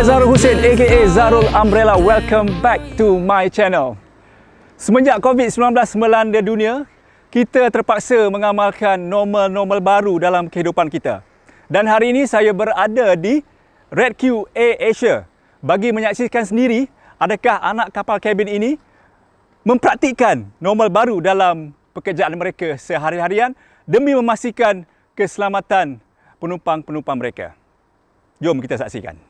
Zarul Hussein aka Zarul Umbrella. Welcome back to my channel. Semenjak COVID-19 melanda dunia, kita terpaksa mengamalkan normal-normal baru dalam kehidupan kita. Dan hari ini saya berada di Red Q Air Asia bagi menyaksikan sendiri adakah anak kapal kabin ini mempraktikkan normal baru dalam pekerjaan mereka sehari-harian demi memastikan keselamatan penumpang-penumpang mereka. Jom kita saksikan.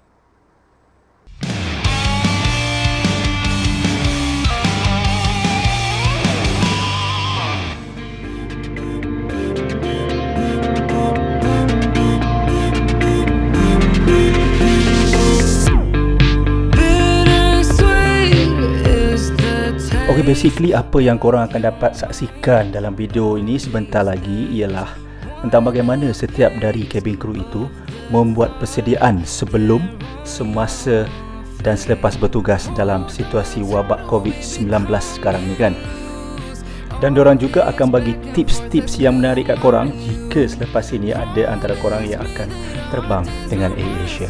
Okay, basically apa yang korang akan dapat saksikan dalam video ini sebentar lagi ialah tentang bagaimana setiap dari kabin kru itu membuat persediaan sebelum, semasa dan selepas bertugas dalam situasi wabak COVID-19 sekarang ni kan. Dan diorang juga akan bagi tips-tips yang menarik kat korang jika selepas ini ada antara korang yang akan terbang dengan Air Asia.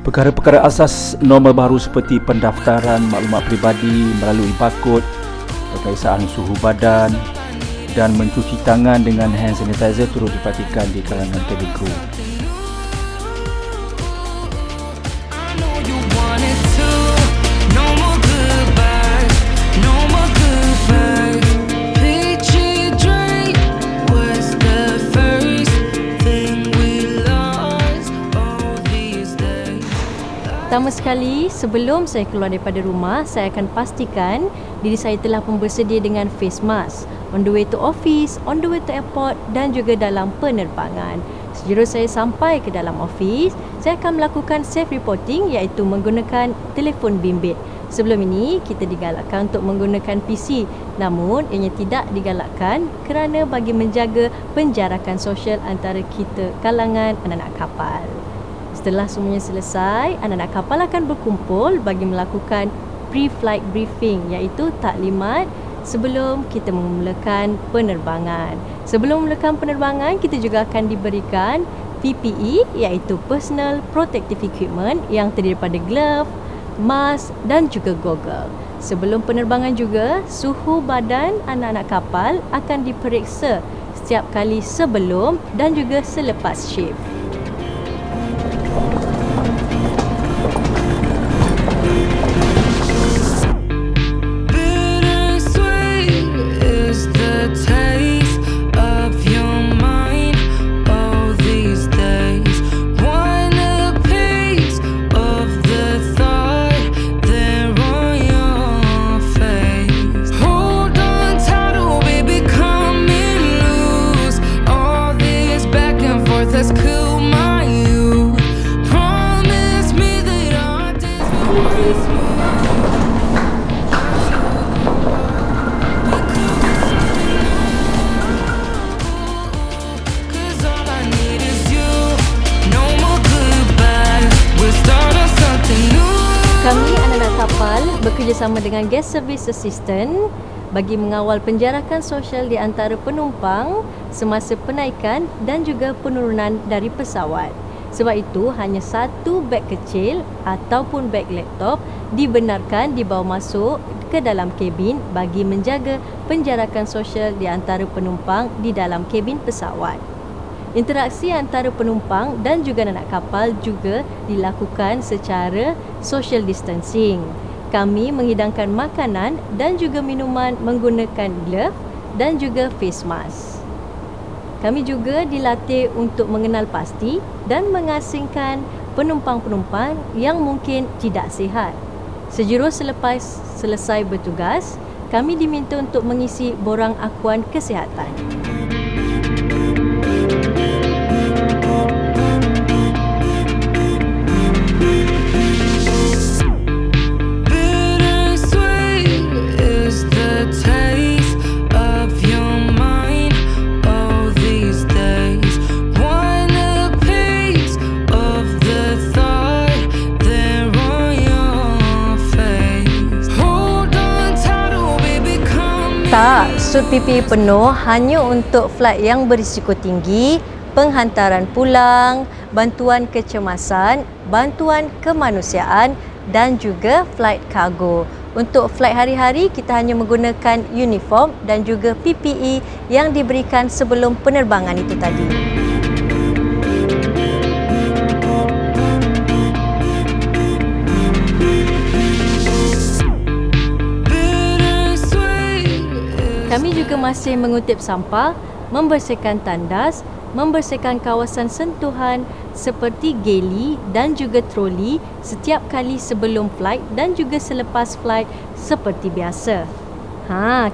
Perkara-perkara asas normal baru seperti pendaftaran maklumat peribadi melalui barcode, pemeriksaan suhu badan dan mencuci tangan dengan hand sanitizer turut diperhatikan di kalangan kabin kru. Pertama sekali, sebelum saya keluar daripada rumah, saya akan pastikan diri saya telah pun bersedia dengan face mask on the way to office, on the way to airport dan juga dalam penerbangan. Sejurus saya sampai ke dalam office, saya akan melakukan self reporting iaitu menggunakan telefon bimbit. Sebelum ini, kita digalakkan untuk menggunakan PC, namun ianya tidak digalakkan kerana bagi menjaga penjarakan sosial antara kita kalangan anak-anak kapal. Setelah semuanya selesai, anak-anak kapal akan berkumpul bagi melakukan pre-flight briefing iaitu taklimat sebelum kita memulakan penerbangan. Sebelum memulakan penerbangan, kita juga akan diberikan PPE iaitu Personal Protective Equipment yang terdiri daripada glove, mask dan juga goggle. Sebelum penerbangan juga, suhu badan anak-anak kapal akan diperiksa setiap kali sebelum dan juga selepas shift. Kami anak-anak kapal bekerjasama dengan Guest Service Assistant bagi mengawal penjarakan sosial di antara penumpang semasa penaikan dan juga penurunan dari pesawat. Sebab itu, hanya satu beg kecil ataupun beg laptop dibenarkan dibawa masuk ke dalam kabin bagi menjaga penjarakan sosial di antara penumpang di dalam kabin pesawat. Interaksi antara penumpang dan juga anak kapal juga dilakukan secara social distancing. Kami menghidangkan makanan dan juga minuman menggunakan glove dan juga face mask. Kami juga dilatih untuk mengenal pasti dan mengasingkan penumpang-penumpang yang mungkin tidak sihat. Sejurus selepas selesai bertugas, kami diminta untuk mengisi borang akuan kesihatan. Tak, sud PPE penuh hanya untuk flight yang berisiko tinggi, penghantaran pulang, bantuan kecemasan, bantuan kemanusiaan dan juga flight cargo. Untuk flight hari-hari, kita hanya menggunakan uniform dan juga PPE yang diberikan sebelum penerbangan itu tadi. Kami juga masih mengutip sampah, membersihkan tandas, membersihkan kawasan sentuhan seperti geli dan juga troli setiap kali sebelum flight dan juga selepas flight seperti biasa.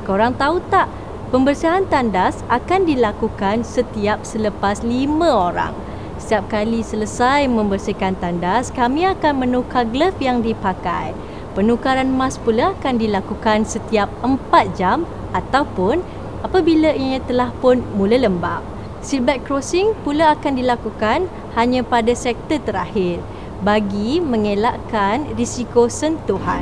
Korang tahu tak? Pembersihan tandas akan dilakukan setiap selepas 5 orang. Setiap kali selesai membersihkan tandas, kami akan menukar glove yang dipakai. Penukaran mask pula akan dilakukan setiap 4 jam ataupun apabila ianya telah pun mula lembab. Seatbelt crossing pula akan dilakukan hanya pada sektor terakhir bagi mengelakkan risiko sentuhan.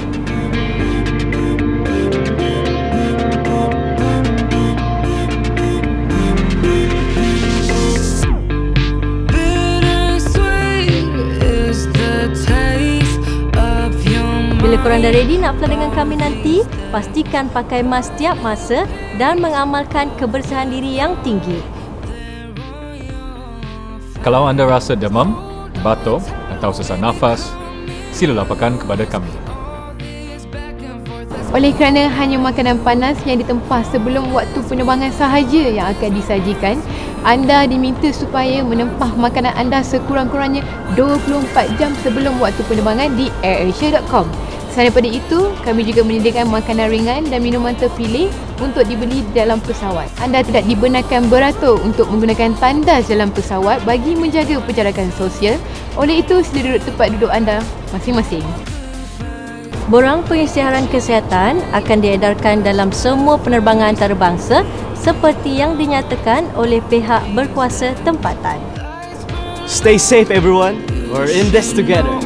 Bila korang dah ready nak fly dengan kami nanti, pastikan pakai mask setiap masa dan mengamalkan kebersihan diri yang tinggi. Kalau anda rasa demam, batuk atau sesak nafas, sila laporkan kepada kami. Oleh kerana hanya makanan panas yang ditempah sebelum waktu penerbangan sahaja yang akan disajikan, anda diminta supaya menempah makanan anda sekurang-kurangnya 24 jam sebelum waktu penerbangan di airasia.com. Selain daripada itu, kami juga menyediakan makanan ringan dan minuman terpilih untuk dibeli dalam pesawat. Anda tidak dibenarkan beratur untuk menggunakan tandas dalam pesawat bagi menjaga penjarakan sosial. Oleh itu, sila duduk tempat duduk anda masing-masing. Borang pengisytiharan kesihatan akan diedarkan dalam semua penerbangan antarabangsa seperti yang dinyatakan oleh pihak berkuasa tempatan. Stay safe everyone, we're in this together.